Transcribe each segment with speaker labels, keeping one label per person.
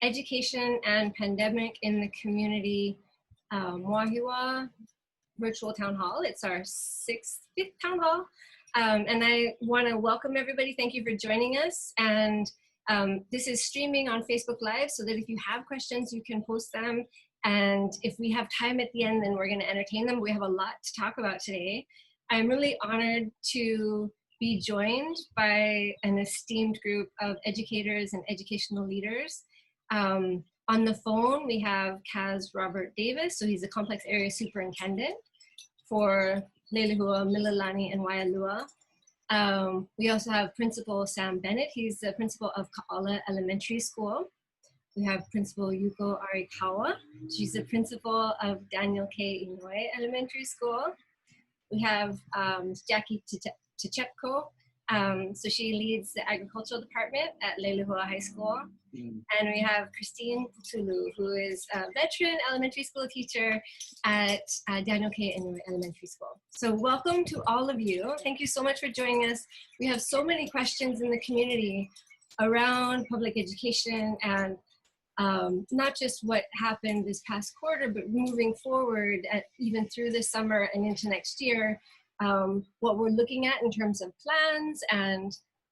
Speaker 1: Education and Pandemic in the Community Wahiawa Virtual Town Hall. It's our fifth town hall. And I want to welcome everybody. Thank you for joining us. And this is streaming on Facebook Live so that if you have questions, you can post them. And if we have time at the end, then we're going to entertain them. We have a lot to talk about today. I'm really honored to be joined by an esteemed group of educators and educational leaders. On the phone, we have Kaz Robert Davis. So he's a complex area superintendent for Lelehua, Mililani, and Waialua. We also have Principal Sam Bennett. He's the principal of Ka'ala Elementary School. We have Principal Yuko Arikawa. She's the principal of Daniel K. Inouye Elementary School. We have Jackie Tichepko. So she leads the agricultural department at Lelehua High School. And we have Christine Putulu, who is a veteran elementary school teacher at Daniel K. Inouye Elementary School. So welcome to all of you. Thank you so much for joining us. We have so many questions in the community around public education and not just what happened this past quarter, but moving forward even through the summer and into next year, what we're looking at in terms of plans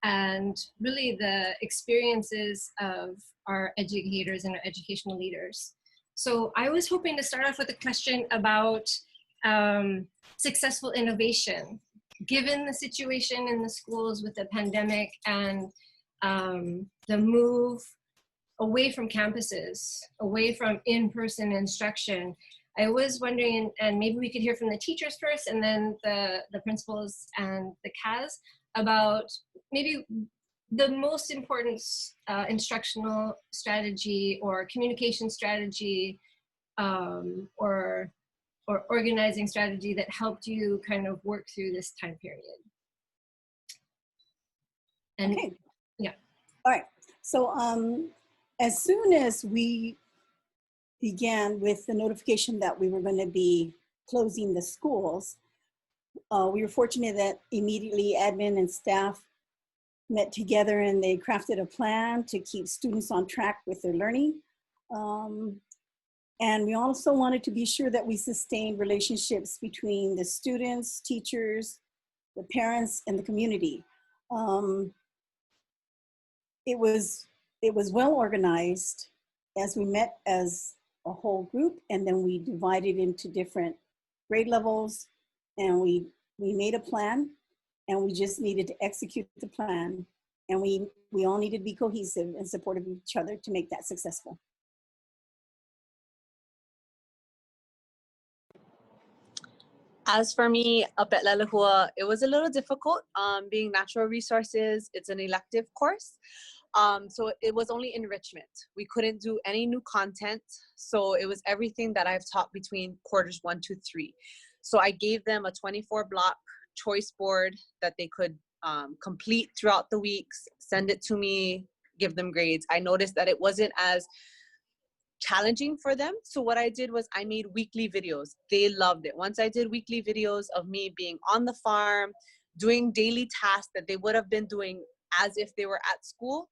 Speaker 1: and really the experiences of our educators and our educational leaders. So I was hoping to start off with a question about successful innovation, given the situation in the schools with the pandemic and the move away from campuses, away from in-person instruction. I was wondering, and maybe we could hear from the teachers first and then the principals and the CAS about maybe the most important instructional strategy or communication strategy or organizing strategy that helped you kind of work through this time period. And
Speaker 2: okay.
Speaker 1: Yeah.
Speaker 2: All right. So as soon as we began with the notification that we were going to be closing the schools, we were fortunate that immediately admin and staff met together and they crafted a plan to keep students on track with their learning. And we also wanted to be sure that we sustained relationships between the students, teachers, the parents, and the community. It was well organized as we met as a whole group, and then we divided into different grade levels, and we made a plan, and we just needed to execute the plan, and we all needed to be cohesive and supportive of each other to make that successful.
Speaker 3: As for me, up at Lelehua, it was a little difficult. Being natural resources, it's an elective course. So it was only enrichment. We couldn't do any new content. So it was everything that I've taught between quarters 1 to 3. So I gave them a 24 block choice board that they could complete throughout the weeks, send it to me, give them grades. I noticed that it wasn't as challenging for them. So what I did was I made weekly videos. They loved it. Once I did weekly videos of me being on the farm, doing daily tasks that they would have been doing as if they were at school,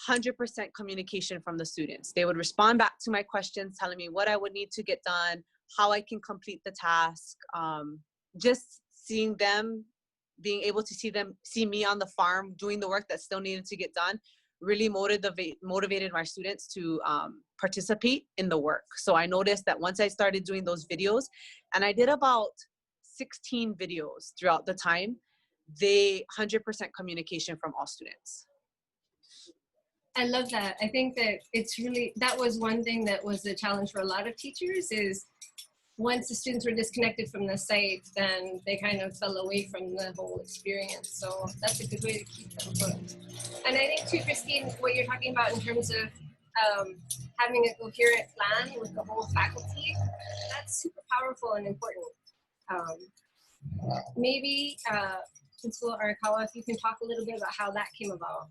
Speaker 3: 100% communication from the students. They would respond back to my questions, telling me what I would need to get done, how I can complete the task. Just seeing them, being able to see me on the farm doing the work that still needed to get done, really motivated my students to participate in the work. So I noticed that once I started doing those videos, and I did about 16 videos throughout the time, 100% communication from all students.
Speaker 1: I love that. I think that that was one thing that was a challenge for a lot of teachers is once the students were disconnected from the site, then they kind of fell away from the whole experience. So that's a good way to keep them hooked. And I think too, Christine, what you're talking about in terms of having a coherent plan with the whole faculty, that's super powerful and important. Maybe Principal Arikawa, if you can talk a little bit about how that came about.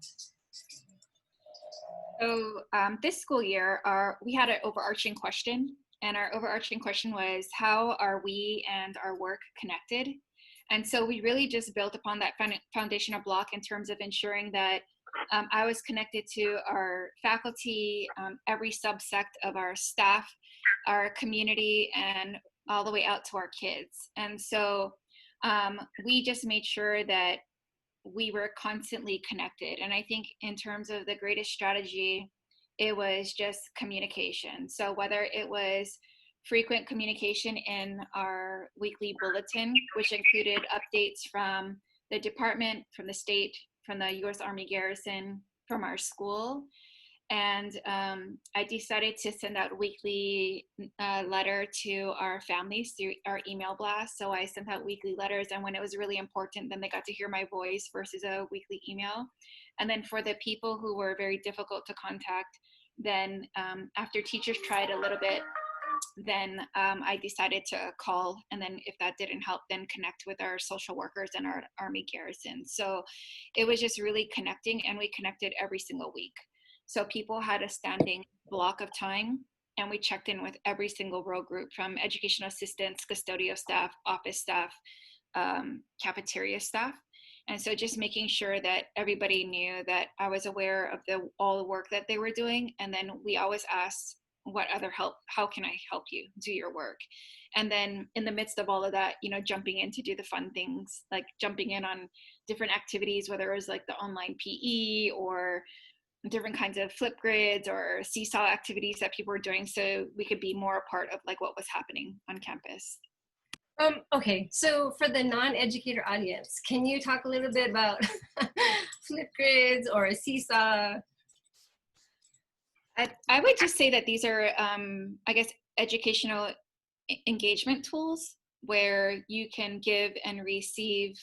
Speaker 4: So this school year, we had an overarching question, and our overarching question was, how are we and our work connected? And so we really just built upon that foundational block in terms of ensuring that I was connected to our faculty, every subsect of our staff, our community, and all the way out to our kids. And so we just made sure that we were constantly connected. And I think in terms of the greatest strategy, it was just communication. So whether it was frequent communication in our weekly bulletin, which included updates from the department, from the state, from the U.S. Army Garrison, from our school. And I decided to send out a weekly letter to our families through our email blast. So I sent out weekly letters, and when it was really important, then they got to hear my voice versus a weekly email. And then for the people who were very difficult to contact, then after teachers tried a little bit, then I decided to call, and then if that didn't help, then connect with our social workers and our Army Garrison. So it was just really connecting, and we connected every single week. So people had a standing block of time, and we checked in with every single row group, from educational assistants, custodial staff, office staff, cafeteria staff. And so just making sure that everybody knew that I was aware of all the work that they were doing. And then we always asked, what other help, how can I help you do your work? And then in the midst of all of that, you know, jumping in to do the fun things, like jumping in on different activities, whether it was like the online PE or different kinds of flip grids or seesaw activities that people were doing, so we could be more a part of like what was happening on campus.
Speaker 1: Okay, so for the non-educator audience, can you talk a little bit about flip grids or a seesaw?
Speaker 4: I would just say that these are, I guess, educational engagement tools where you can give and receive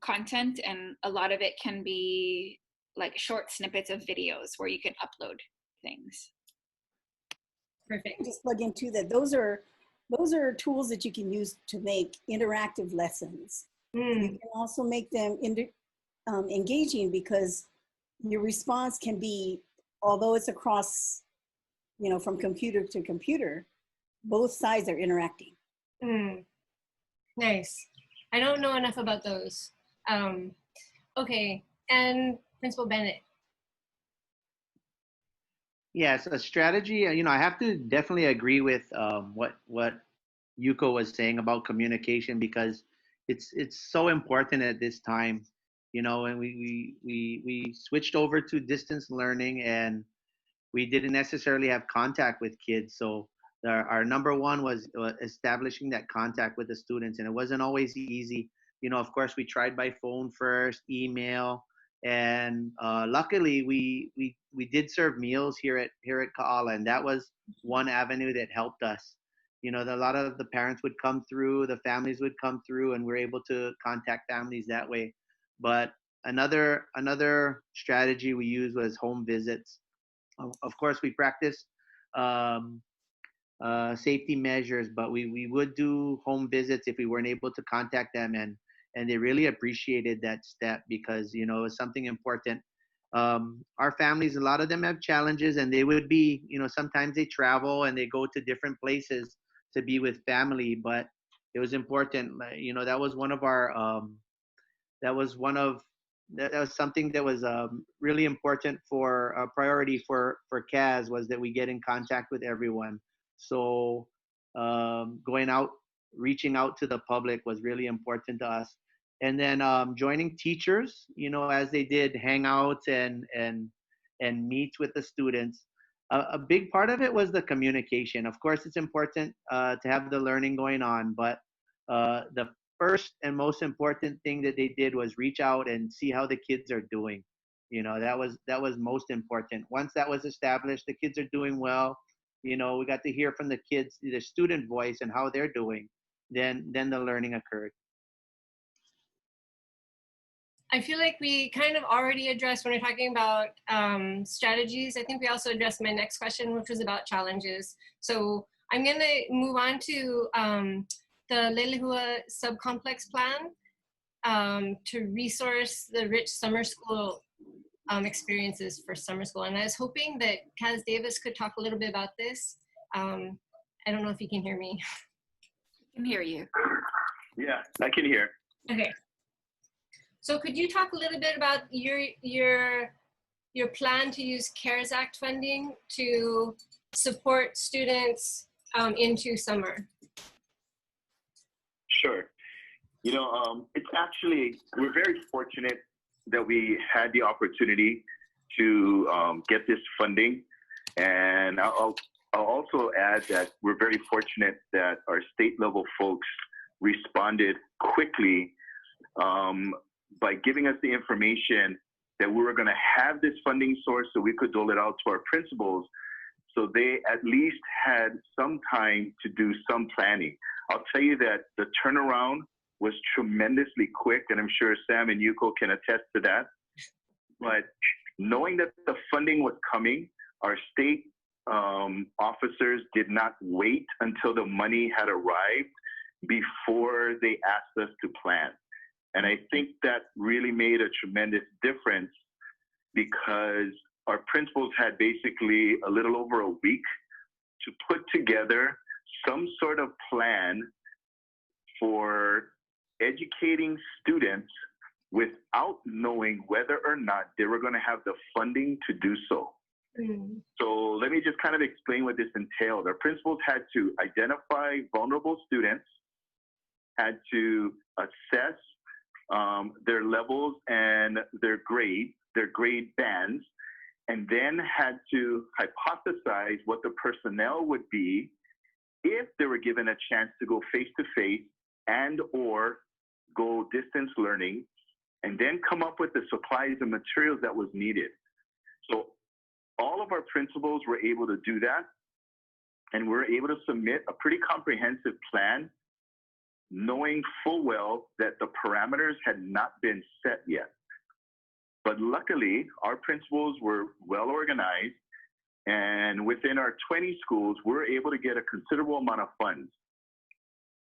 Speaker 4: content, and a lot of it can be like short snippets of videos where you can upload things.
Speaker 1: Perfect.
Speaker 2: Just plug into that. Those are tools that you can use to make interactive lessons. You can also make them engaging, because your response can be, although it's across, you know, from computer to computer, both sides are interacting.
Speaker 1: Nice. I don't know enough about those. Okay, and Principal Bennett.
Speaker 5: Yes, a strategy. You know, I have to definitely agree with what Yuko was saying about communication, because it's so important at this time. You know, and we switched over to distance learning, and we didn't necessarily have contact with kids. So our number one was establishing that contact with the students, and it wasn't always easy. You know, of course, we tried by phone first, email, and luckily we did serve meals here at Kaala, and that was one avenue that helped us. You know, a lot of the parents would come through, the families would come through, and we're able to contact families that way. But another strategy we used was home visits. Of course, we practiced safety measures, but we would do home visits if we weren't able to contact them, and they really appreciated that step, because, you know, it's something important. Our families, a lot of them have challenges, and they would be, you know, sometimes they travel and they go to different places to be with family, but it was important. You know, that was one of our that was something that was really important, for a priority for CAS, was that we get in contact with everyone. So going out, reaching out to the public was really important to us. And then joining teachers, you know, as they did hangouts and meets with the students. A big part of it was the communication. Of course, it's important to have the learning going on, but the first and most important thing that they did was reach out and see how the kids are doing. You know, that was most important. Once that was established, the kids are doing well. You know, we got to hear from the kids, the student voice, and how they're doing. Then the learning occurred.
Speaker 1: I feel like we kind of already addressed, when we're talking about strategies, I think we also addressed my next question, which was about challenges. So I'm going to move on to the Lelehua Subcomplex Plan to resource the rich summer school experiences for summer school. And I was hoping that Kaz Davis could talk a little bit about this. I don't know if you can hear me.
Speaker 4: I can hear you.
Speaker 6: Yeah, I can hear.
Speaker 1: Okay. So could you talk a little bit about your plan to use CARES Act funding to support students into summer?
Speaker 6: Sure. It's actually, we're very fortunate that we had the opportunity to get this funding. And I'll also add that we're very fortunate that our state level folks responded quickly by giving us the information that we were going to have this funding source so we could dole it out to our principals. So they at least had some time to do some planning. I'll tell you that the turnaround was tremendously quick, and I'm sure Sam and Yuko can attest to that. But knowing that the funding was coming, our state officers did not wait until the money had arrived before they asked us to plan. And I think that really made a tremendous difference because our principals had basically a little over a week to put together some sort of plan for educating students without knowing whether or not they were going to have the funding to do so. Mm. So let me just kind of explain what this entailed. Our principals had to identify vulnerable students, had to assess their levels and their grade bands, and then had to hypothesize what the personnel would be if they were given a chance to go face-to-face and or go distance learning, and then come up with the supplies and materials that was needed. So all of our principals were able to do that, and we're able to submit a pretty comprehensive plan, knowing full well that the parameters had not been set yet. But luckily, our principals were well organized, and within our 20 schools, we're able to get a considerable amount of funds.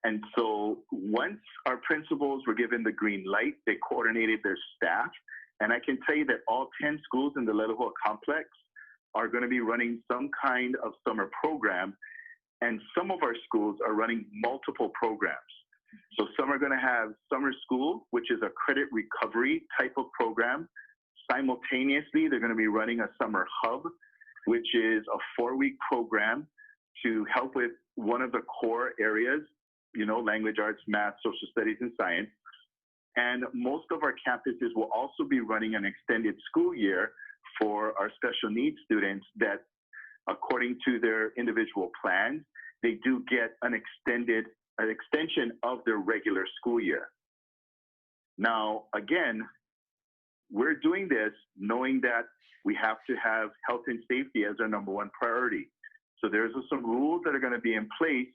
Speaker 6: And so once our principals were given the green light, they coordinated their staff. And I can tell you that all 10 schools in the Lelehua complex are going to be running some kind of summer program. And some of our schools are running multiple programs. So some are going to have summer school, which is a credit recovery type of program. Simultaneously, they're going to be running a summer hub, which is a 4-week program to help with one of the core areas, language arts, math, social studies, and science. And most of our campuses will also be running an extended school year for our special needs students that, according to their individual plans, they do get an extension of their regular school year. Now, again, we're doing this knowing that we have to have health and safety as our number one priority. So there's some rules that are going to be in place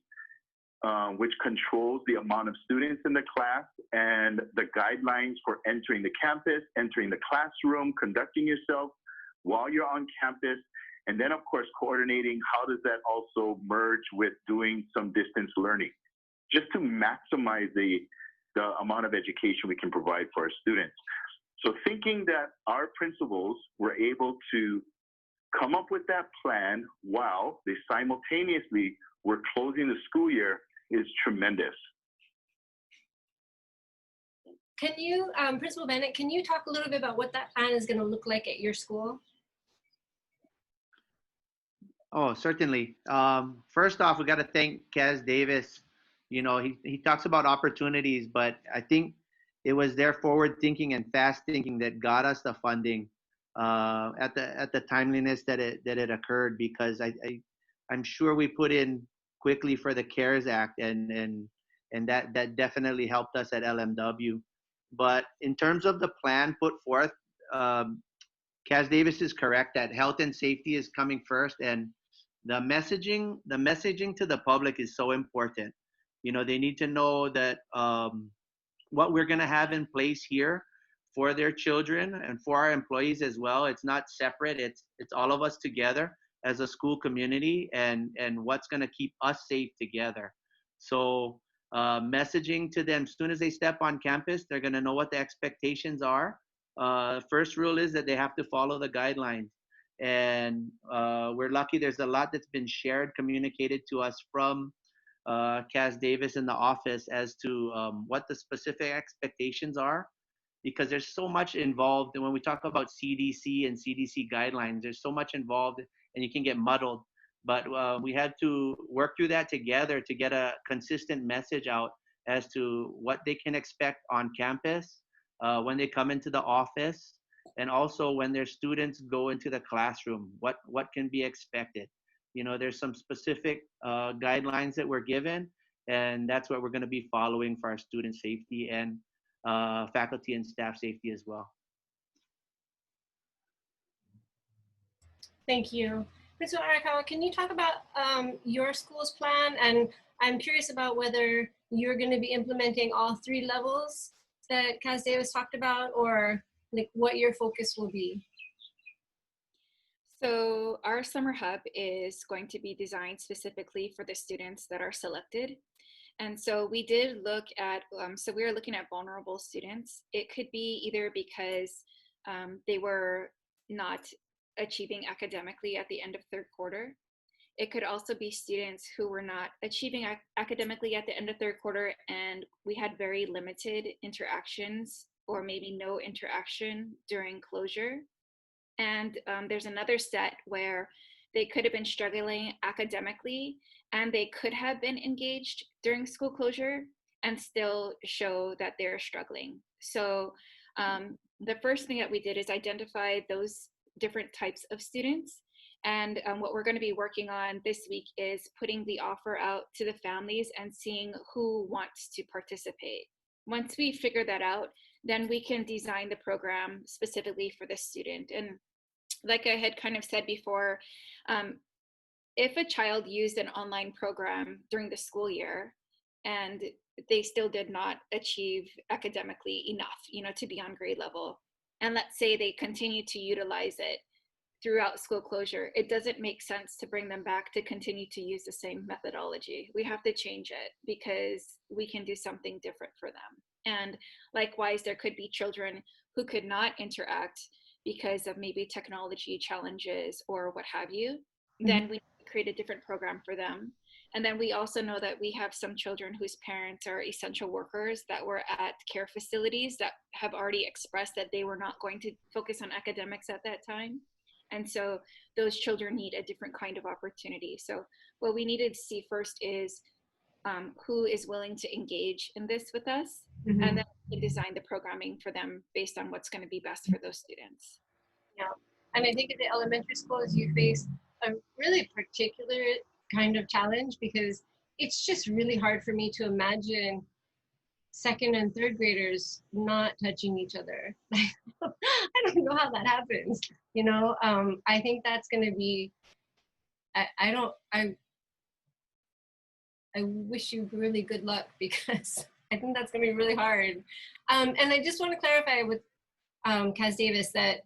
Speaker 6: which controls the amount of students in the class and the guidelines for entering the campus, entering the classroom, conducting yourself while you're on campus, and then, of course, coordinating how does that also merge with doing some distance learning, just to maximize the amount of education we can provide for our students. So thinking that our principals were able to come up with that plan while they simultaneously were closing the school year is tremendous.
Speaker 1: Can you, Principal Bennett, can you talk a little bit about what that plan is going to look like at your school?
Speaker 5: Oh, certainly. First off, we got to thank Kaz Davis. He talks about opportunities, but I think it was their forward thinking and fast thinking that got us the funding at the timeliness that it occurred, because I'm sure we put in quickly for the CARES Act, and that definitely helped us at LMW. But in terms of the plan put forth, Kaz Davis is correct that health and safety is coming first, and the messaging to the public is so important. They need to know that what we're going to have in place here for their children and for our employees as well. It's not separate. It's all of us together as a school community, and what's going to keep us safe together. So messaging to them as soon as they step on campus, they're going to know what the expectations are. First rule is that they have to follow the guidelines. And we're lucky there's a lot that's been shared, communicated to us from Kaz Davis in the office as to what the specific expectations are. because there's so much involved. And when we talk about CDC and CDC guidelines, there's so much involved, and you can get muddled. But we had to work through that together to get a consistent message out as to what they can expect on campus, when they come into the office, and also when their students go into the classroom, what can be expected. There's some specific guidelines that we're given, and that's what we're going to be following for our student safety and faculty and staff safety as well.
Speaker 1: Thank you. Mr. Arakawa, can you talk about your school's plan? And I'm curious about whether you're going to be implementing all 3 levels that Kaz Davis talked about, or like what your focus will be.
Speaker 4: So our summer hub is going to be designed specifically for the students that are selected. And so we did look at, so we were looking at vulnerable students. It could be either because they were not achieving academically at the end of 3rd quarter. It could also be students who were not achieving academically at the end of 3rd quarter, and we had very limited interactions or maybe no interaction during closure. And there's another set where they could have been struggling academically and they could have been engaged during school closure and still show that they're struggling. So the first thing that we did is identify those different types of students. And what we're going to be working on this week is putting the offer out to the families and seeing who wants to participate. Once we figure that out, then we can design the program specifically for the student. And like I had kind of said before, if a child used an online program during the school year and they still did not achieve academically enough, to be on grade level, and let's say they continue to utilize it throughout school closure, it doesn't make sense to bring them back to continue to use the same methodology. We have to change it because we can do something different for them. And likewise, there could be children who could not interact because of maybe technology challenges or what have you. Then we create a different program for them. And then we also know that we have some children whose parents are essential workers that were at care facilities that have already expressed that they were not going to focus on academics at that time. And so those children need a different kind of opportunity. So what we needed to see first is who is willing to engage in this with us, and then we can design the programming for them based on what's going to be best for those students.
Speaker 1: Yeah, and I think at the elementary schools you face a really particular kind of challenge, because it's just really hard for me to imagine 2nd and 3rd graders not touching each other. I don't know how that happens. I think that's going to be, I wish you really good luck, because I think that's going to be really hard. And I just want to clarify with Kaz Davis that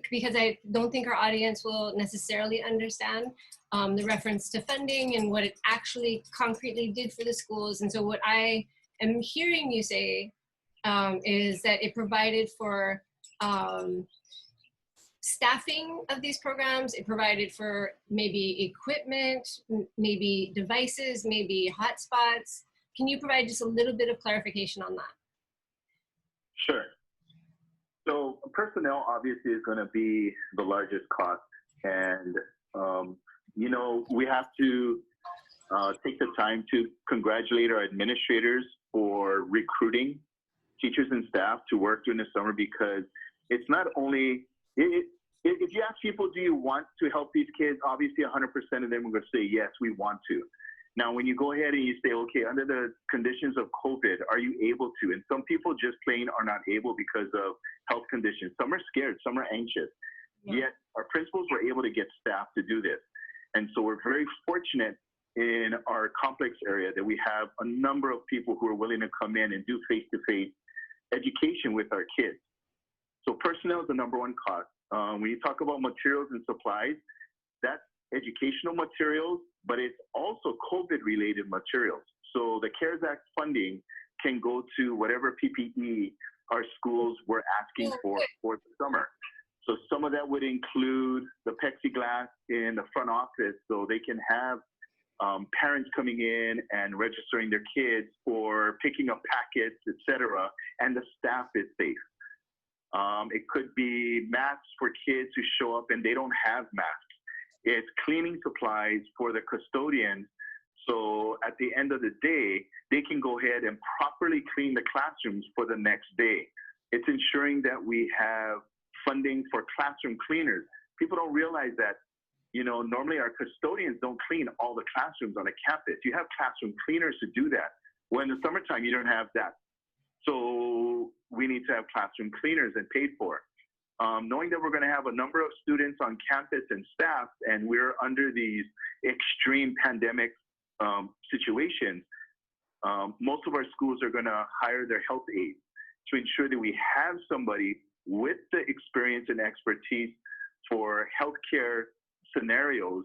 Speaker 1: because I don't think our audience will necessarily understand the reference to funding and what it actually concretely did for the schools. And so what I am hearing you say is that it provided for staffing of these programs, it provided for maybe equipment, maybe devices, maybe hotspots. Can you provide just a little bit of clarification on that?
Speaker 6: Sure. So personnel obviously is going to be the largest cost. And, we have to take the time to congratulate our administrators for recruiting teachers and staff to work during the summer, because it's not only, if you ask people, do you want to help these kids? Obviously 100% of them are going to say, yes, we want to. Now, when you go ahead and you say, okay, under the conditions of COVID, are you able to? And some people just plain are not able because of health conditions. Some are scared, some are anxious. Yet our principals were able to get staff to do this. And so we're very fortunate in our complex area that we have a number of people who are willing to come in and do face-to-face education with our kids. So personnel is the number one cost. When you talk about materials and supplies, that's educational materials, but it's also COVID-related materials. So the CARES Act funding can go to whatever PPE our schools were asking for the summer. So some of that would include the plexiglass in the front office so they can have parents coming in and registering their kids or picking up packets, etc., and the staff is safe. It could be masks for kids who show up and they don't have masks. It's cleaning supplies for the custodians. So at the end of the day, they can go ahead and properly clean the classrooms for the next day. It's ensuring that we have funding for classroom cleaners. People don't realize that, you know, normally our custodians don't clean all the classrooms on a campus. You have classroom cleaners to do that. Well, in the summertime, you don't have that. So we need to have classroom cleaners and paid for. Knowing that we're going to have a number of students on campus and staff, and we're under these extreme pandemic situations, most of our schools are going to hire their health aides to ensure that we have somebody with the experience and expertise for healthcare scenarios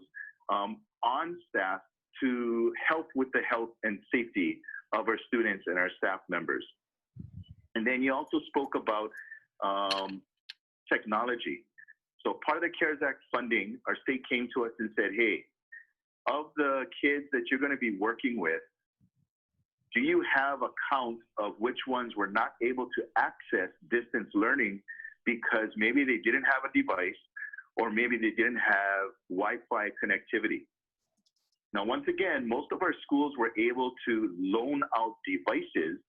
Speaker 6: on staff to help with the health and safety of our students and our staff members. And then you also spoke about technology. So part of the CARES Act funding, our state came to us and said, hey, of the kids that you're going to be working with, do you have a count of which ones were not able to access distance learning because maybe they didn't have a device or maybe they didn't have Wi-Fi connectivity? Now, once again, most of our schools were able to loan out devices,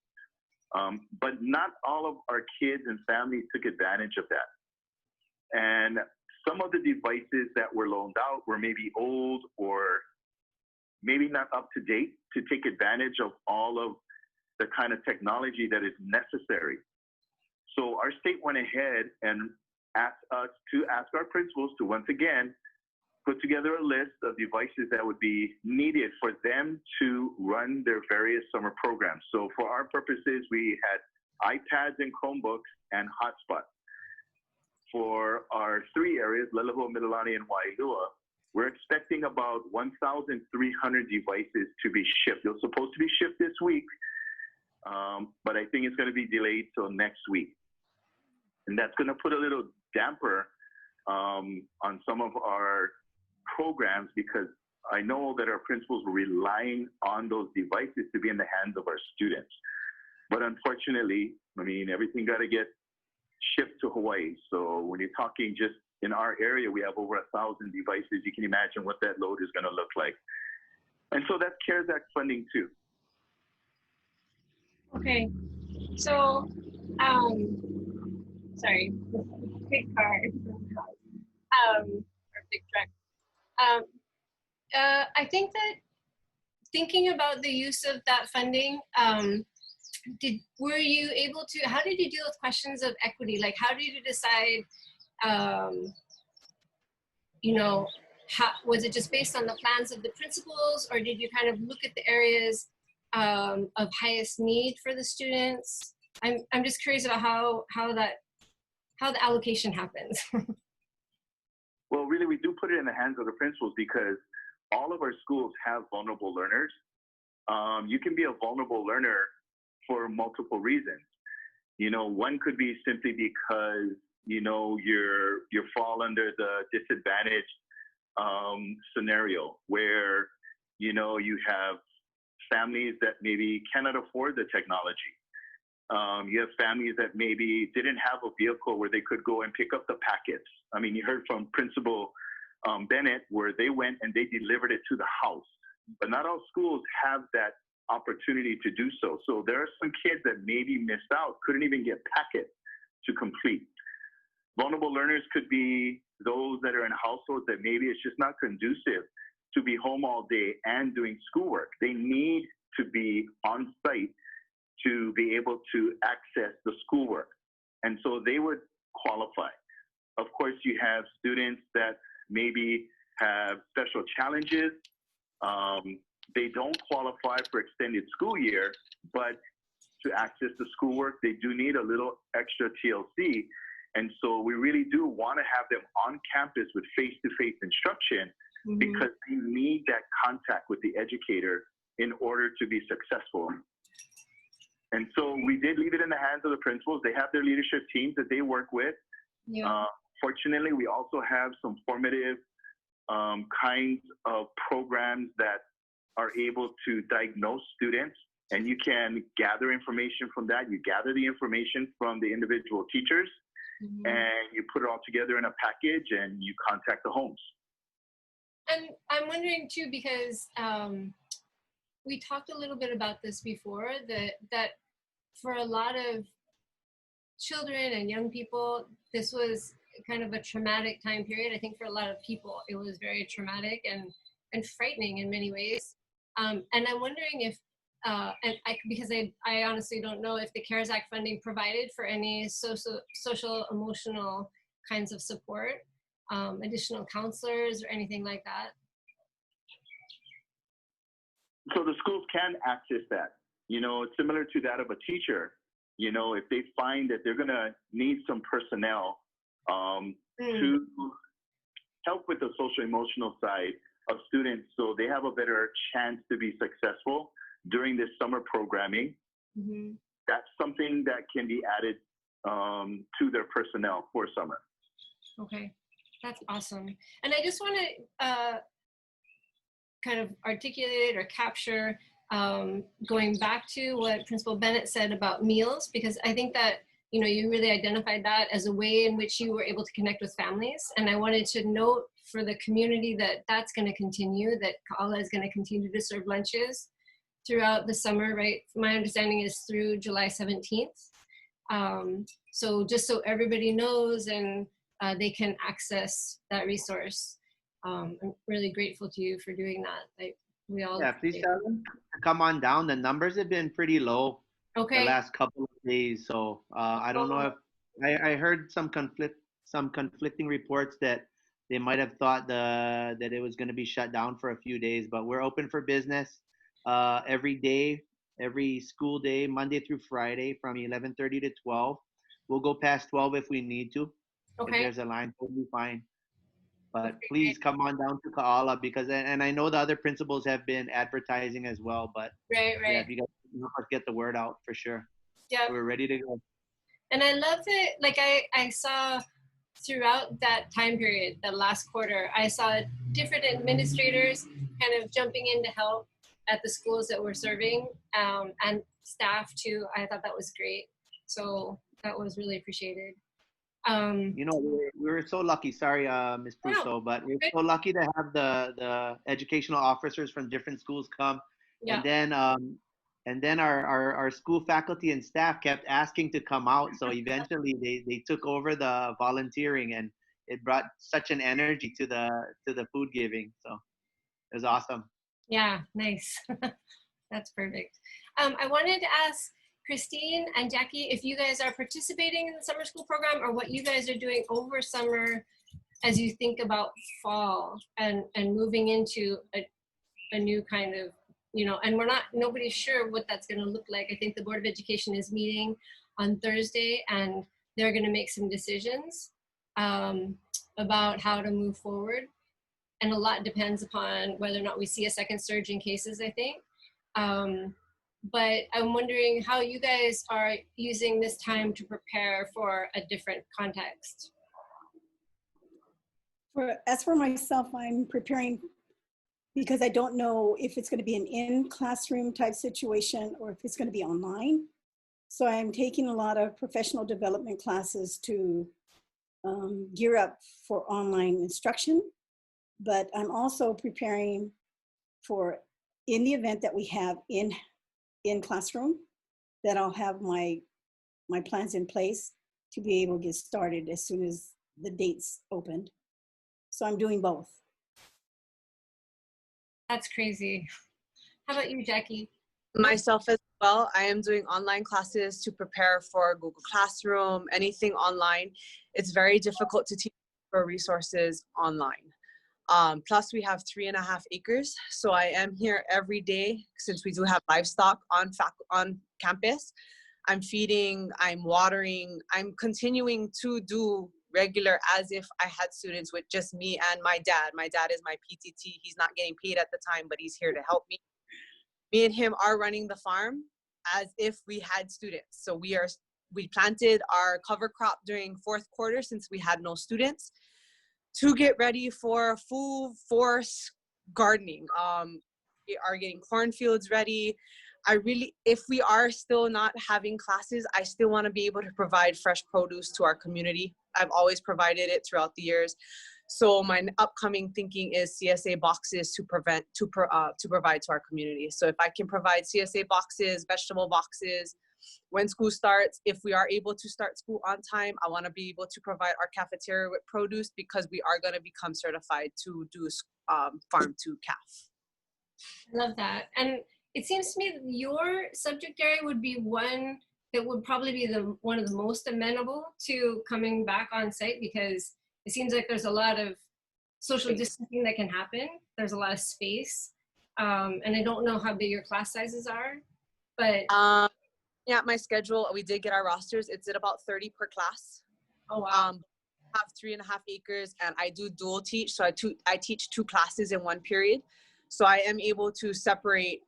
Speaker 6: but not all of our kids and families took advantage of that. And some of the devices that were loaned out were maybe old or maybe not up to date to take advantage of all of the kind of technology that is necessary. So our state went ahead and asked us to ask our principals to once again put together a list of devices that would be needed for them to run their various summer programs. So for our purposes, we had iPads and Chromebooks and hotspots. For our three areas, Leleho, Mililani, and Wailua, we're expecting about 1,300 devices to be shipped. They're supposed to be shipped this week, but I think it's going to be delayed till next week. And that's going to put a little damper on some of our programs because I know that our principals were relying on those devices to be in the hands of our students. But unfortunately, I mean, everything got to get shipped to Hawaii. So when you're talking just in our area, we have over 1,000 devices. You can imagine what that load is going to look like. And so that's CARES Act funding too.
Speaker 1: Okay, so, sorry, big car, or big truck. I think that thinking about the use of that funding, were you able to, how did you deal with questions of equity? Like, how did you decide, you know, was it just based on the plans of the principals, or did you kind of look at the areas of highest need for the students? I'm just curious about how the allocation happens.
Speaker 6: Well, really, we do put it in the hands of the principals because all of our schools have vulnerable learners. You can be a vulnerable learner for multiple reasons. You know, one could be simply because, you know, you fall under the disadvantaged scenario where, you know, you have families that maybe cannot afford the technology. You have families that maybe didn't have a vehicle where they could go and pick up the packets. I mean, you heard from Principal Bennett where they went and they delivered it to the house. But not all schools have that opportunity to do so. So there are some kids that maybe missed out, couldn't even get packets to complete. Vulnerable learners could be those that are in households that maybe it's just not conducive to be home all day and doing schoolwork. They need to be on site to be able to access the schoolwork. And so they would qualify. Of course, you have students that maybe have special challenges. They don't qualify for extended school year, but to access the schoolwork, they do need a little extra TLC. And so we really do want to have them on campus with face-to-face instruction because they need that contact with the educator in order to be successful. And so we did leave it in the hands of the principals. They have their leadership teams that they work with.
Speaker 1: Yeah.
Speaker 6: Fortunately, we also have some formative kinds of programs that are able to diagnose students, and you can gather information from that. You gather the information from the individual teachers, and you put it all together in a package, and you contact the homes.
Speaker 1: And I'm wondering too, because we talked a little bit about this before, that for a lot of children and young people, this was kind of a traumatic time period. I think for a lot of people, it was very traumatic and frightening in many ways. And I'm wondering if, because I honestly don't know if the CARES Act funding provided for any social, emotional kinds of support, additional counselors or anything like that.
Speaker 6: So the schools can access that. You know, it's similar to that of a teacher. You know, if they find that they're going to need some personnel to help with the social emotional side of students so they have a better chance to be successful during this summer programming, that's something that can be added to their personnel for summer.
Speaker 1: Okay, that's awesome. And I just want to kind of articulate or capture going back to what Principal Bennett said about meals, because I think that, you know, you really identified that as a way in which you were able to connect with families. And I wanted to note for the community that that's going to continue, that Ka'ala is going to continue to serve lunches throughout the summer, right? My understanding is through July 17th. So just so everybody knows and they can access that resource. I'm really grateful to you for doing that. Like, we all
Speaker 5: please tell them to come on down. The numbers have been pretty low the last couple of days, so I don't know if I heard some conflicting reports that they might have thought that it was going to be shut down for a few days, but we're open for business every day, every school day, Monday through Friday from 11:30 to 12. We'll go past 12 if we need to. If there's a line, totally fine. But please come on down to Ka'ala, because, and I know the other principals have been advertising as well, but
Speaker 1: right.
Speaker 5: Yeah, if you guys help us get the word out for sure.
Speaker 1: Yeah.
Speaker 5: We're ready to go.
Speaker 1: And I love that, like I saw throughout that time period, the last quarter, I saw different administrators kind of jumping in to help at the schools that we're serving, and staff too. I thought that was great. So that was really appreciated.
Speaker 5: You know, we were so lucky. Sorry, Ms. Prusso, but we're so lucky to have the educational officers from different schools come, and then our school faculty and staff kept asking to come out. So eventually they took over the volunteering, and it brought such an energy to the food giving. So it was awesome.
Speaker 1: Yeah, nice. That's perfect. I wanted to ask Christine and Jackie if you guys are participating in the summer school program, or what you guys are doing over summer as you think about fall and moving into a new kind of, you know, and nobody's sure what that's going to look like. I think the Board of Education is meeting on Thursday, and they're going to make some decisions about how to move forward. And a lot depends upon whether or not we see a second surge in cases, I think. But I'm wondering how you guys are using this time to prepare for a different context.
Speaker 2: As for myself, I'm preparing because I don't know if it's going to be an in-classroom type situation or if it's going to be online. So I'm taking a lot of professional development classes to gear up for online instruction. But I'm also preparing for, in the event that we have in classroom, that I'll have my plans in place to be able to get started as soon as the dates opened. So I'm doing both.
Speaker 1: That's crazy. How about you, Jackie?
Speaker 3: Myself as well, I am doing online classes to prepare for Google Classroom, anything online. It's very difficult to teach for resources online. Plus we have 3.5 acres. So I am here every day since we do have livestock on campus. I'm feeding, I'm watering, I'm continuing to do regular as if I had students with just me and my dad. My dad is my PTT. He's not getting paid at the time, but he's here to help me. Me and him are running the farm as if we had students. So we planted our cover crop during fourth quarter since we had no students to get ready for full force gardening. We are getting cornfields ready. If we are still not having classes, I still want to be able to provide fresh produce to our community. I've always provided it throughout the years. So my upcoming thinking is CSA boxes to provide to our community. So if I can provide CSA boxes, vegetable boxes, when school starts, if we are able to start school on time, I want to be able to provide our cafeteria with produce, because we are going to become certified to do farm to calf.
Speaker 1: I love that. And it seems to me that your subject area would be one that would probably be one of the most amenable to coming back on site, because it seems like there's a lot of social distancing that can happen. There's a lot of space. And I don't know how big your class sizes are, but
Speaker 3: yeah, my schedule, we did get our rosters. It's at about 30 per class.
Speaker 1: oh wow.
Speaker 3: I have 3.5 acres, and I do dual teach. So I teach 2 classes in one period. So I am able to separate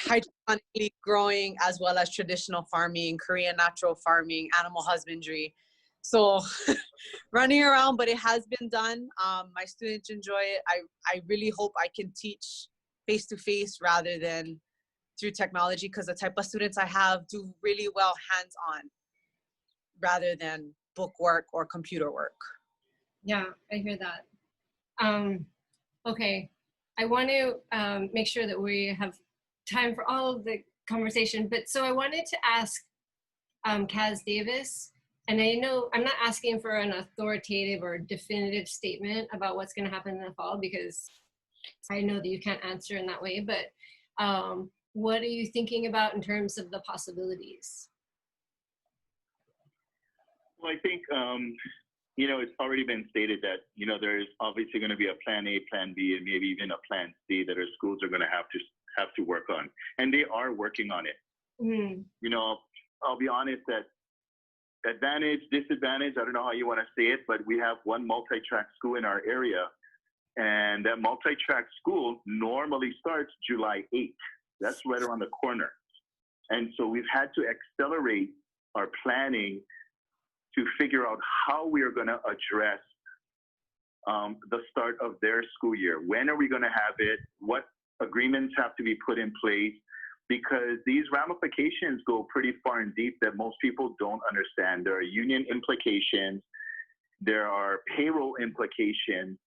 Speaker 3: hydroponically growing as well as traditional farming, Korean natural farming, animal husbandry. So running around, but it has been done. My students enjoy it. I really hope I can teach face-to-face rather than through technology, because the type of students I have do really well hands-on rather than book work or computer work.
Speaker 1: Yeah, I hear that. Okay, I want to make sure that we have time for all of the conversation, but so I wanted to ask Kaz Davis, and I know I'm not asking for an authoritative or definitive statement about what's going to happen in the fall, because I know that you can't answer in that way, but what are you thinking about in terms of the possibilities?
Speaker 6: Well, I think, it's already been stated that, there's obviously going to be a plan A, plan B, and maybe even a plan C that our schools are going to have to work on. And they are working on it.
Speaker 1: Mm.
Speaker 6: I'll be honest that advantage, disadvantage, I don't know how you want to say it, but we have one multi-track school in our area. And that multi-track school normally starts July 8th. That's right around the corner. And so we've had to accelerate our planning to figure out how we are going to address the start of their school year. When are we going to have it? What agreements have to be put in place? Because these ramifications go pretty far and deep that most people don't understand. There are union implications, there are payroll implications,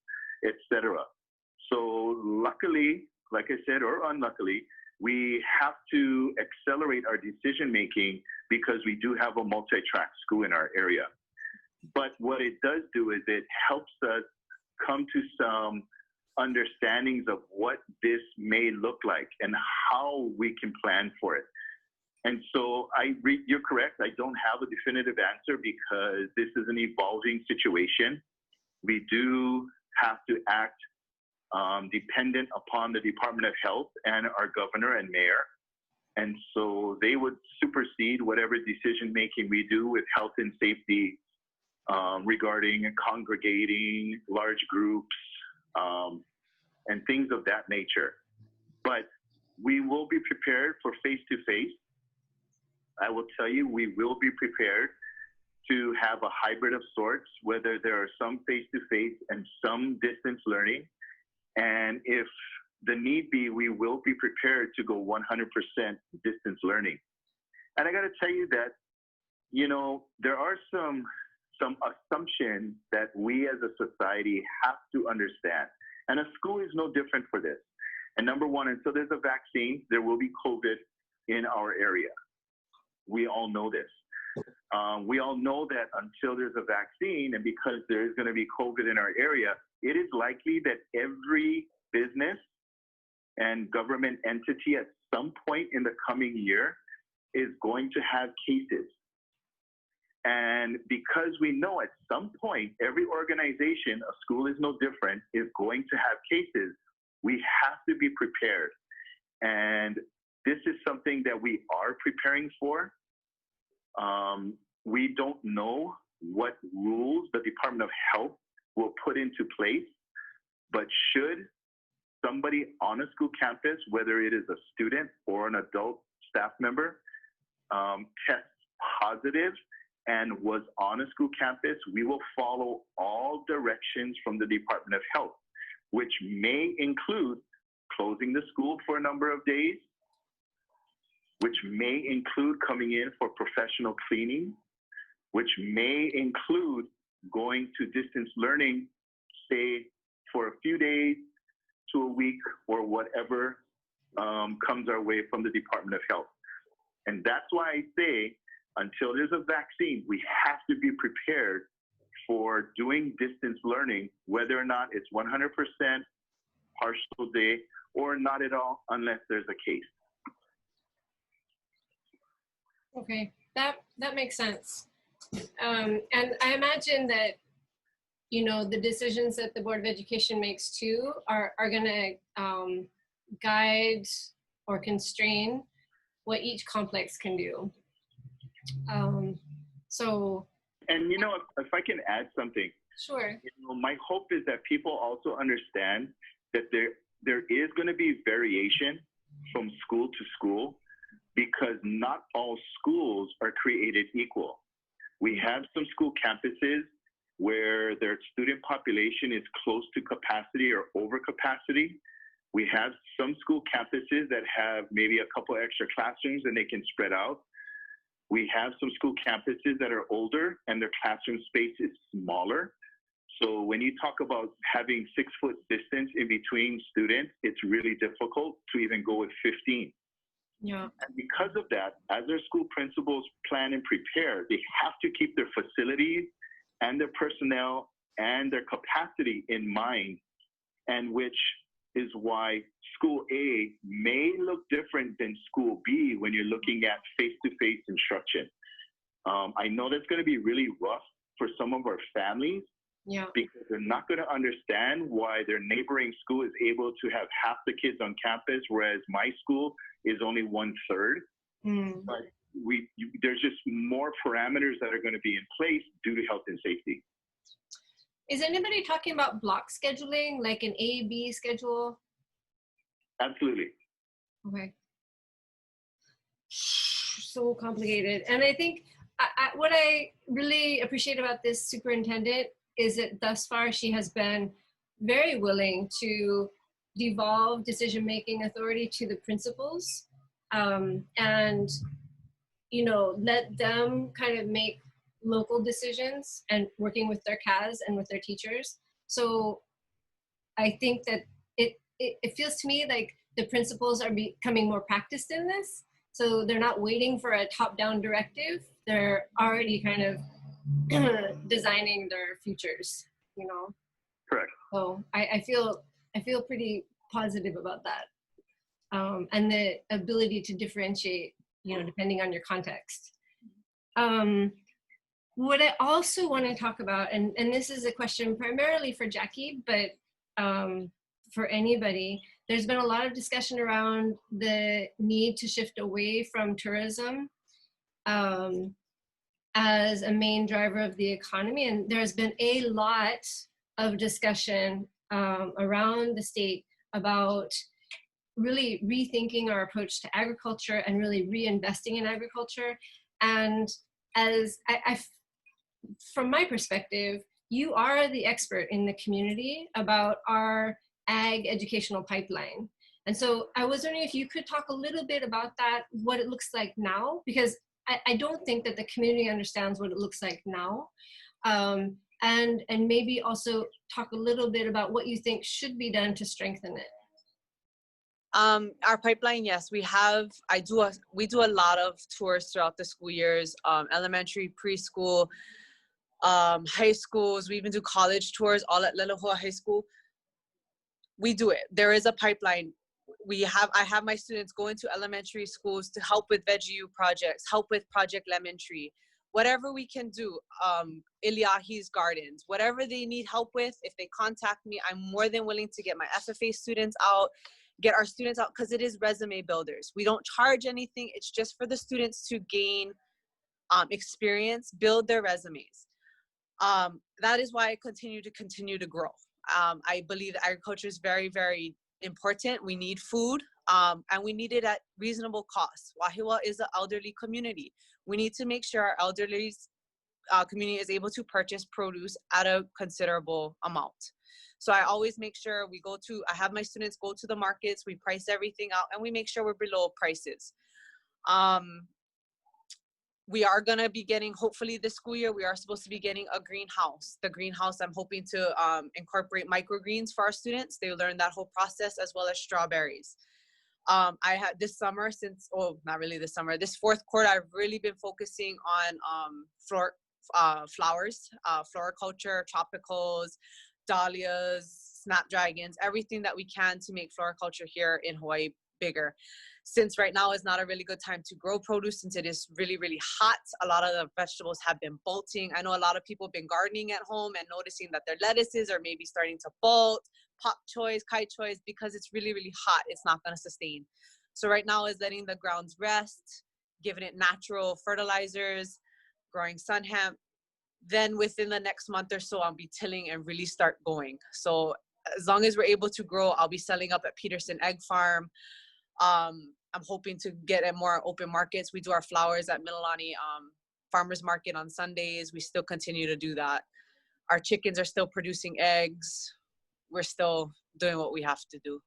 Speaker 6: etc. So luckily, like I said, or unluckily, we have to accelerate our decision making because we do have a multi-track school in our area. But what it does do is it helps us come to some understandings of what this may look like and how we can plan for it. And so you're correct. I don't have a definitive answer because this is an evolving situation. We do have to act dependent upon the Department of Health and our governor and mayor. And so they would supersede whatever decision making we do with health and safety regarding congregating large groups and things of that nature. But we will be prepared for face-to-face. I will tell you, we will be prepared to have a hybrid of sorts, whether there are some face-to-face and some distance learning. And if the need be, we will be prepared to go 100% distance learning. And I got to tell you that, there are some assumptions that we as a society have to understand. And a school is no different for this. And number one, until there's a vaccine, there will be COVID in our area. We all know this. We all know that until there's a vaccine, and because there is going to be COVID in our area, it is likely that every business and government entity at some point in the coming year is going to have cases. And because we know at some point, every organization, a school is no different, is going to have cases, we have to be prepared. And this is something that we are preparing for. We don't know what rules the Department of Health will put into place, but should somebody on a school campus, whether it is a student or an adult staff member, test positive and was on a school campus, we will follow all directions from the Department of Health, which may include closing the school for a number of days, which may include coming in for professional cleaning, which may include going to distance learning, say, for a few days to a week or whatever comes our way from the Department of Health. And that's why I say, until there's a vaccine, we have to be prepared for doing distance learning, whether or not it's 100% partial day or not at all, unless there's a case.
Speaker 1: Okay, that makes sense. And I imagine that, you know, the decisions that the Board of Education makes too are going to guide or constrain what each complex can do. So.
Speaker 6: And, you know, if I can add something.
Speaker 1: Sure.
Speaker 6: You know, my hope is that people also understand that there is going to be variation from school to school, because not all schools are created equal. We have some school campuses where their student population is close to capacity or over capacity. We have some school campuses that have maybe a couple extra classrooms and they can spread out. We have some school campuses that are older and their classroom space is smaller. So when you talk about having 6-foot distance in between students, it's really difficult to even go with 15.
Speaker 1: Yeah.
Speaker 6: And because of that, as their school principals plan and prepare, they have to keep their facilities and their personnel and their capacity in mind, and which is why school A may look different than school B when you're looking at face-to-face instruction. I know that's going to be really rough for some of our families,
Speaker 1: yeah,
Speaker 6: because they're not going to understand why their neighboring school is able to have half the kids on campus, whereas my school is only 1/3. But there's just more parameters that are going to be in place due to health and safety.
Speaker 1: Is anybody talking about block scheduling, like an A-B schedule?
Speaker 6: Absolutely.
Speaker 1: Okay. So complicated. And I think what I really appreciate about this superintendent is that thus far she has been very willing to devolve decision-making authority to the principals, and, you know, let them kind of make local decisions and working with their CAS and with their teachers. So I think that it feels to me like the principals are becoming more practiced in this. So they're not waiting for a top-down directive. They're already kind of designing their futures, you know?
Speaker 6: Correct.
Speaker 1: So I feel pretty positive about that. And the ability to differentiate, you know, depending on your context. What I also want to talk about, and this is a question primarily for Jackie, but for anybody, there's been a lot of discussion around the need to shift away from tourism as a main driver of the economy. And there's been a lot of discussion around the state about really rethinking our approach to agriculture and really reinvesting in agriculture. And as from my perspective, you are the expert in the community about our ag educational pipeline. And so I was wondering if you could talk a little bit about that, what it looks like now, because I don't think that the community understands what it looks like now. And maybe also talk a little bit about what you think should be done to strengthen it.
Speaker 3: Our pipeline, yes, we do a lot of tours throughout the school years, elementary, preschool, high schools. We even do college tours, all at Lelehua High School. We do it. There is a pipeline. I have my students go into elementary schools to help with VeggieU projects, help with Project Lemon Tree, whatever we can do, Eliahi's Gardens, whatever they need help with. If they contact me, I'm more than willing to get my FFA students out, get our students out, because it is resume builders. We don't charge anything. It's just for the students to gain experience, build their resumes. That is why I continue to grow. I believe that agriculture is very, very important. We need food, and we need it at reasonable costs. Wahiawa is an elderly community. We need to make sure our elderly community is able to purchase produce at a considerable amount. So I always make sure I have my students go to the markets, we price everything out, and we make sure we're below prices. We are going to be getting, hopefully this school year, we are supposed to be getting a greenhouse. The greenhouse, I'm hoping to incorporate microgreens for our students. They learn that whole process, as well as strawberries. I had this summer not really this summer, this fourth quarter, I've really been focusing on flowers, floriculture, tropicals, dahlias, snapdragons, everything that we can to make floriculture here in Hawaii bigger. Since right now is not a really good time to grow produce, since it is really, really hot, a lot of the vegetables have been bolting. I know a lot of people have been gardening at home and noticing that their lettuces are maybe starting to bolt, pak choys, kai choys, because it's really, really hot. It's not going to sustain. So right now is letting the grounds rest, giving it natural fertilizers, growing sun hemp. Then within the next month or so, I'll be tilling and really start going. So as long as we're able to grow, I'll be selling up at Peterson Egg Farm. I'm hoping to get at more open markets. We do our flowers at Mililani Farmers Market on Sundays. We still continue to do that. Our chickens are still producing eggs. We're still doing what we have to do.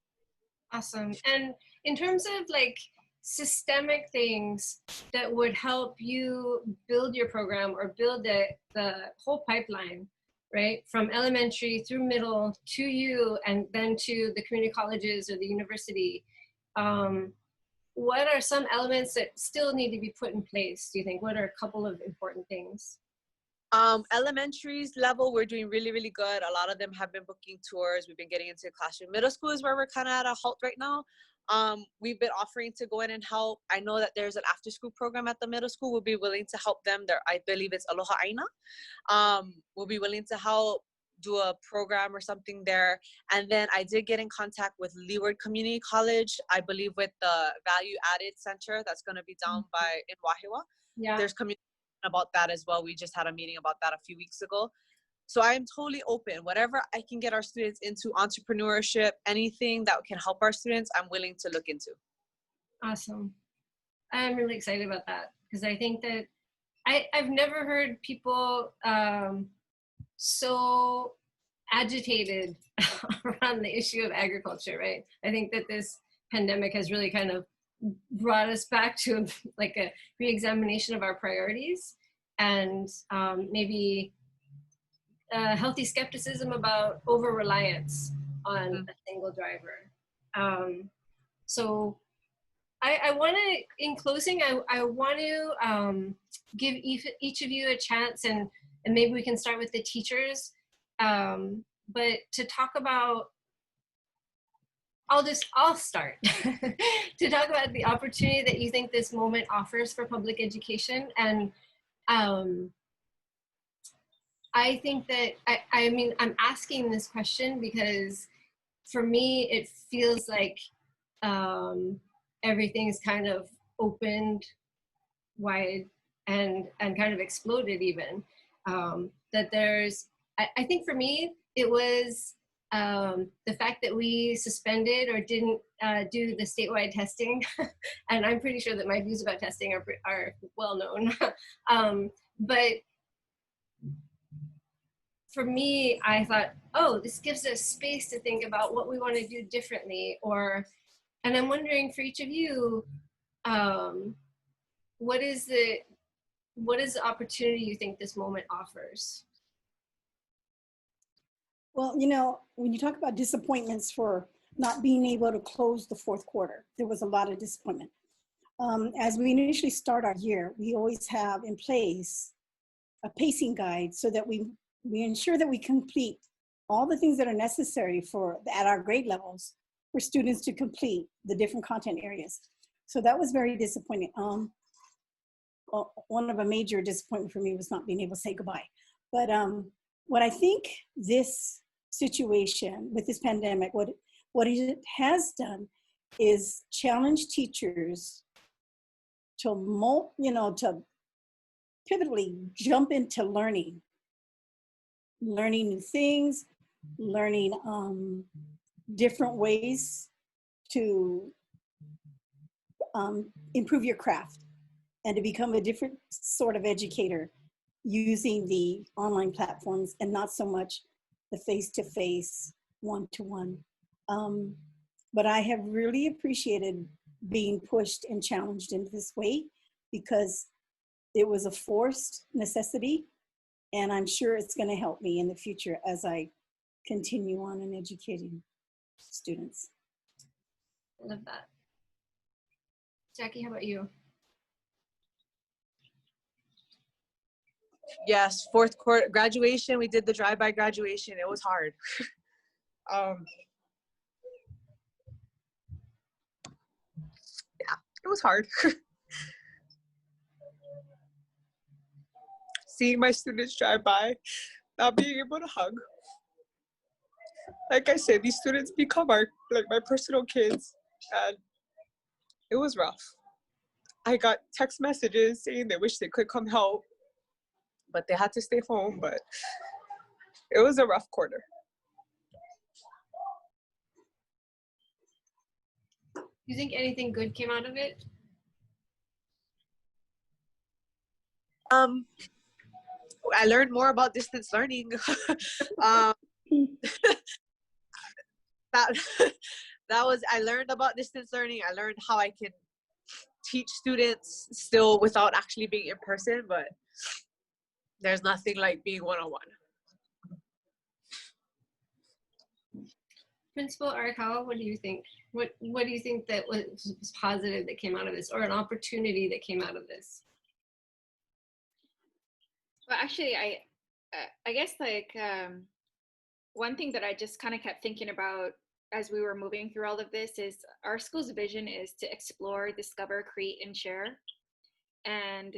Speaker 1: Awesome. And in terms of like systemic things that would help you build your program or build the whole pipeline, right? From elementary through middle to you and then to the community colleges or the university. What are some elements that still need to be put in place, do you think? What are a couple of important things?
Speaker 3: Elementaries level, we're doing really, really good. A lot of them have been booking tours. We've been getting into the classroom. Middle school is where we're kind of at a halt right now. We've been offering to go in and help. I know that there's an after school program at the middle school. We'll be willing to help them. I believe it's Aloha Aina. We'll be willing to help do a program or something there. And then I did get in contact with Leeward Community College, I believe with the Value Added Center that's going to be down in Wahiawa.
Speaker 1: Yeah.
Speaker 3: There's communication about that as well. We just had a meeting about that a few weeks ago. So I am totally open. Whatever I can get our students into, entrepreneurship, anything that can help our students, I'm willing to look into.
Speaker 1: Awesome. I'm really excited about that because I think that I've never heard people so agitated around the issue of agriculture, right? I think that this pandemic has really kind of brought us back to like a re-examination of our priorities and maybe healthy skepticism about over-reliance on a single driver. So I want to, in closing, I want to give each of you a chance, and maybe we can start with the teachers, but to talk about, I'll start to talk about the opportunity that you think this moment offers for public education. And I think that, I mean, I'm asking this question because for me, it feels like everything's kind of opened wide and kind of exploded even. That there's, I think for me, it was the fact that we suspended or didn't do the statewide testing. And I'm pretty sure that my views about testing are well known. But for me, I thought, oh, this gives us space to think about what we want to do differently. And I'm wondering for each of you, what is the opportunity you think this moment offers?
Speaker 2: Well, you know, when you talk about disappointments for not being able to close the fourth quarter, there was a lot of disappointment. As we initially start our year, we always have in place a pacing guide so that we ensure that we complete all the things that are necessary at our grade levels for students to complete the different content areas. So that was very disappointing. One of a major disappointment for me was not being able to say goodbye. But what I think this situation with this pandemic, what it has done is challenge teachers to pivotally jump into learning new things, learning different ways to improve your craft and to become a different sort of educator using the online platforms and not so much the face-to-face one-to-one. But I have really appreciated being pushed and challenged in this way because it was a forced necessity, and I'm sure it's going to help me in the future as I continue on in educating students.
Speaker 1: I love that. Jackie, how about you?
Speaker 3: Yes, fourth quarter graduation. We did the drive-by graduation. It was hard. Yeah, it was hard. Seeing my students drive by, not being able to hug. Like I said, these students become my personal kids, and it was rough. I got text messages saying they wish they could come help, but they had to stay home. But it was a rough quarter.
Speaker 1: Do you think anything good came out of it?
Speaker 3: I learned more about distance learning. that I learned about distance learning. I learned how I can teach students still without actually being in person, but there's nothing like being one-on-one.
Speaker 1: Principal Arakawa, what do you think? What do you think that was positive that came out of this, or an opportunity that came out of this?
Speaker 4: Well, actually, I guess like one thing that I just kind of kept thinking about as we were moving through all of this is our school's vision is to explore, discover, create, and share. And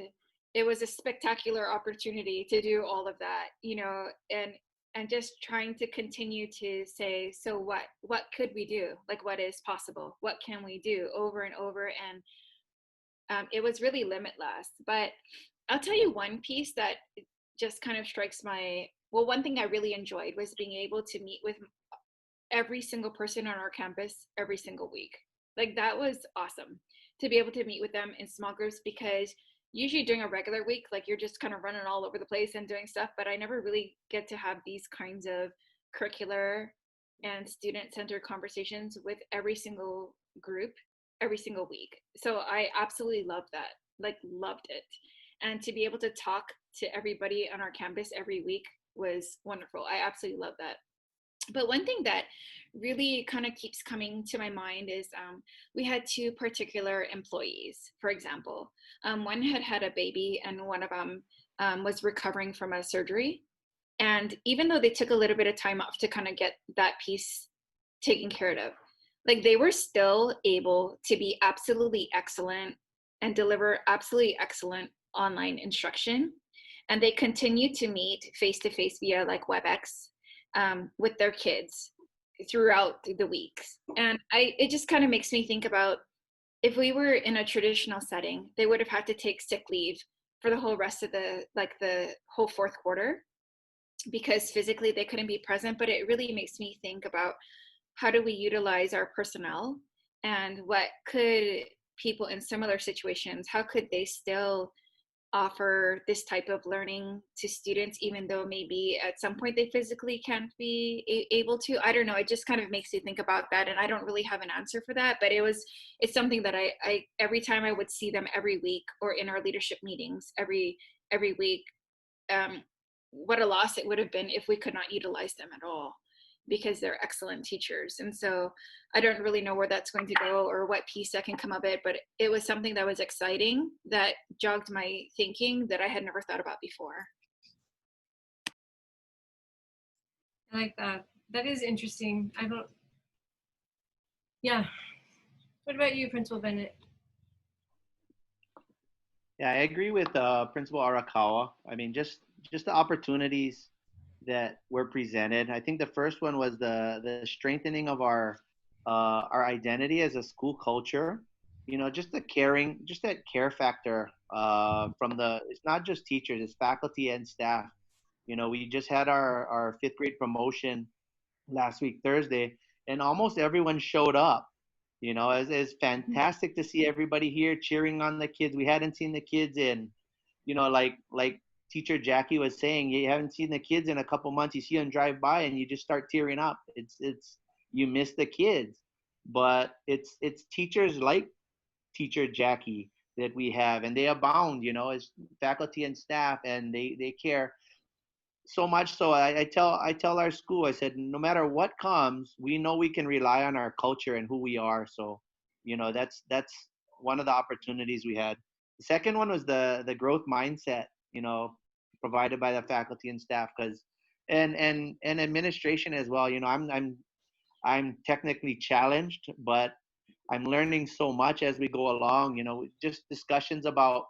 Speaker 4: it was a spectacular opportunity to do all of that, you know, and just trying to continue to say, so what could we do? Like, what is possible? What can we do over and over? And it was really limitless. But I'll tell you one piece that just kind of strikes one thing I really enjoyed was being able to meet with every single person on our campus every single week. Like, that was awesome to be able to meet with them in small groups, because usually during a regular week, like, you're just kind of running all over the place and doing stuff, but I never really get to have these kinds of curricular and student-centered conversations with every single group every single week. So I absolutely loved that, like, loved it. And to be able to talk to everybody on our campus every week was wonderful. I absolutely love that. But one thing that really kind of keeps coming to my mind is we had two particular employees, for example. One had had a baby, and one of them was recovering from a surgery. And even though they took a little bit of time off to kind of get that piece taken care of, like, they were still able to be absolutely excellent and deliver absolutely excellent online instruction. And they continued to meet face-to-face via like WebEx with their kids throughout the weeks. And it just kind of makes me think about, if we were in a traditional setting, they would have had to take sick leave for the whole rest of the whole fourth quarter, because physically they couldn't be present. But it really makes me think about, how do we utilize our personnel, and what could people in similar situations, how could they still offer this type of learning to students, even though maybe at some point they physically can't be able to? I don't know. It just kind of makes you think about that. And I don't really have an answer for that, but it's something that I every time I would see them every week, or in our leadership meetings every week, what a loss it would have been if we could not utilize them at all, because they're excellent teachers. And so I don't really know where that's going to go, or what piece that can come of it, but it was something that was exciting, that jogged my thinking, that I had never thought about before.
Speaker 1: I like that. That is interesting. Yeah. What about you, Principal Bennett?
Speaker 5: Yeah, I agree with Principal Arakawa. I mean, just the opportunities that were presented. I think the first one was the strengthening of our identity as a school culture. You know, just that care factor from it's not just teachers, it's faculty and staff. You know, we just had our fifth grade promotion last week Thursday, and almost everyone showed up. You know, it's fantastic to see everybody here cheering on the kids. We hadn't seen the kids in, you know, like Teacher Jackie was saying, you haven't seen the kids in a couple months. You see them drive by and you just start tearing up. It's you miss the kids, but it's teachers like Teacher Jackie that we have, and they abound, as faculty and staff, and they care so much. So I tell our school, I said, no matter what comes, we know we can rely on our culture and who we are. So, that's one of the opportunities we had. The second one was the growth mindset, provided by the faculty and staff, because and administration as well. I'm technically challenged, but I'm learning so much as we go along, just discussions about,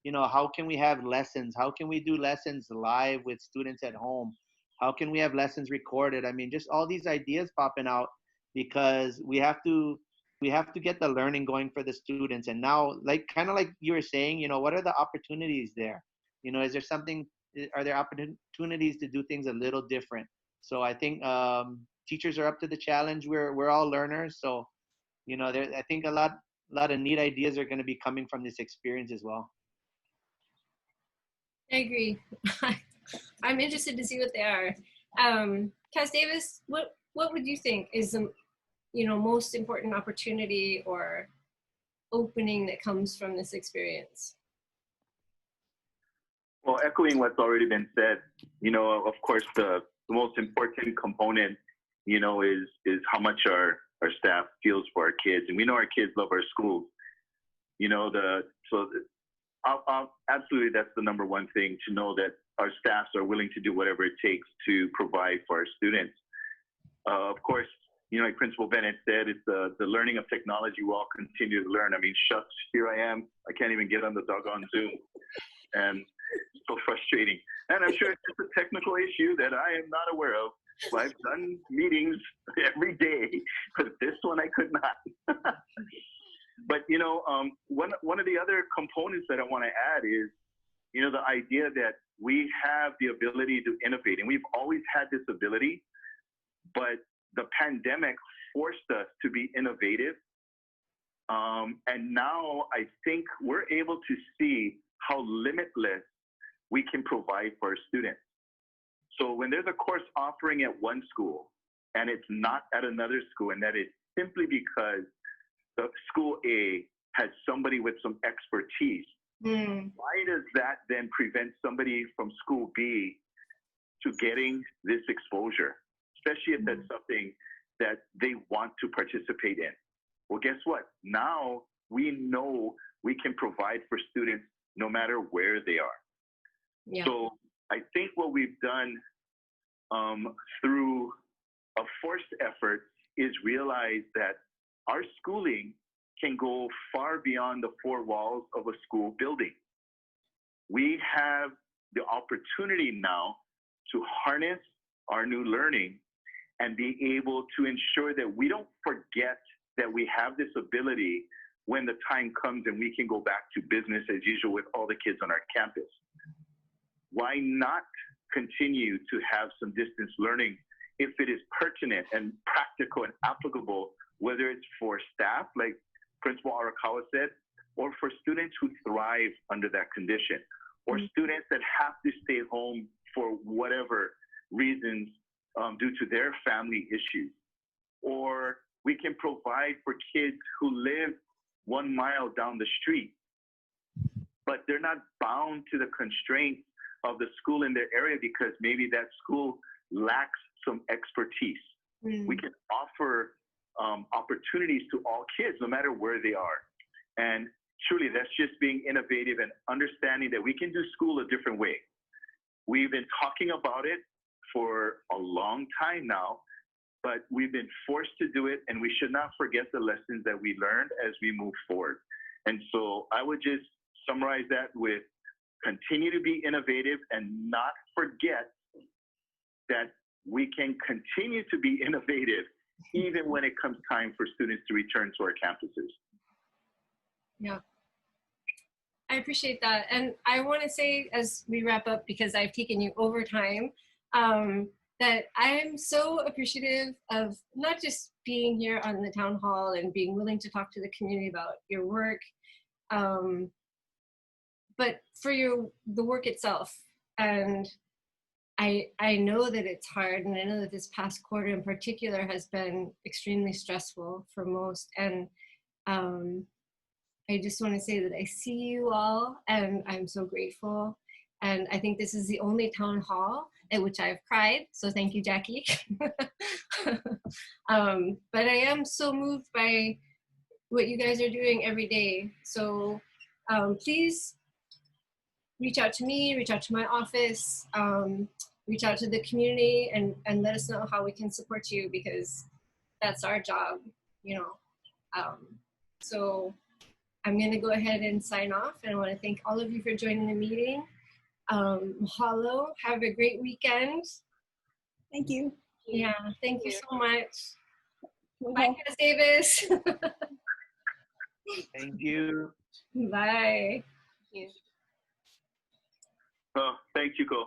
Speaker 5: how can we have lessons? How can we do lessons live with students at home? How can we have lessons recorded? I mean, just all these ideas popping out, because we have to get the learning going for the students. And now, kind of like you were saying, what are the opportunities there? Is there something, are there opportunities to do things a little different? So I think teachers are up to the challenge. We're all learners. So, I think a lot of neat ideas are going to be coming from this experience as well.
Speaker 1: I agree. I'm interested to see what they are. Cass Davis, what would you think is the most important opportunity or opening that comes from this experience?
Speaker 6: Well, echoing what's already been said, of course, the most important component, is how much our staff feels for our kids, and we know our kids love our schools. Absolutely, that's the number one thing, to know that our staffs are willing to do whatever it takes to provide for our students. Of course, like Principal Bennett said, it's the learning of technology. We'll all continue to learn. I mean, shucks, here I am. I can't even get on the doggone Zoom. And it's so frustrating. And I'm sure it's just a technical issue that I am not aware of. Well, I've done meetings every day, but this one I could not. But, one of the other components that I want to add is, the idea that we have the ability to innovate. And we've always had this ability, but the pandemic forced us to be innovative. And now I think we're able to see how limitless we can provide for our students. So when there's a course offering at one school and it's not at another school, and that is simply because the school A has somebody with some expertise, why does that then prevent somebody from school B to getting this exposure, especially if that's something that they want to participate in? Well, guess what? Now we know we can provide for students no matter where they are. Yeah. So I think what we've done through a forced effort is realize that our schooling can go far beyond the four walls of a school building. We have the opportunity now to harness our new learning and be able to ensure that we don't forget that we have this ability when the time comes and we can go back to business as usual with all the kids on our campus. Why not continue to have some distance learning if it is pertinent and practical and applicable, whether it's for staff, like Principal Arakawa said, or for students who thrive under that condition, or students that have to stay home for whatever reasons due to their family issues. Or we can provide for kids who live 1 mile down the street, but they're not bound to the constraints of the school in their area because maybe that school lacks some expertise. We can offer opportunities to all kids, no matter where they are. And truly, that's just being innovative and understanding that we can do school a different way. We've been talking about it for a long time now, but we've been forced to do it, and we should not forget the lessons that we learned as we move forward. And so I would just summarize that with continue to be innovative and not forget that we can continue to be innovative even when it comes time for students to return to our campuses.
Speaker 1: Yeah, I appreciate that. And I want to say as we wrap up, because I've taken you over time, that I am so appreciative of not just being here on the town hall and being willing to talk to the community about your work, but for the work itself. And I know that it's hard, and I know that this past quarter in particular has been extremely stressful for most. And I just want to say that I see you all, and I'm so grateful. And I think this is the only town hall at which I've cried. So thank you, Jackie. But I am so moved by what you guys are doing every day. So please reach out to me, reach out to my office, reach out to the community, and let us know how we can support you, because that's our job, you know. So I'm going to go ahead and sign off, and I want to thank all of you for joining the meeting. Mahalo. Have a great weekend.
Speaker 2: Thank you.
Speaker 1: Yeah, thank you so much.
Speaker 2: We'll
Speaker 1: Bye,
Speaker 2: help.
Speaker 1: Cass Davis.
Speaker 5: Thank you.
Speaker 1: Bye.
Speaker 4: Thank you.
Speaker 6: Thanks, Yuko.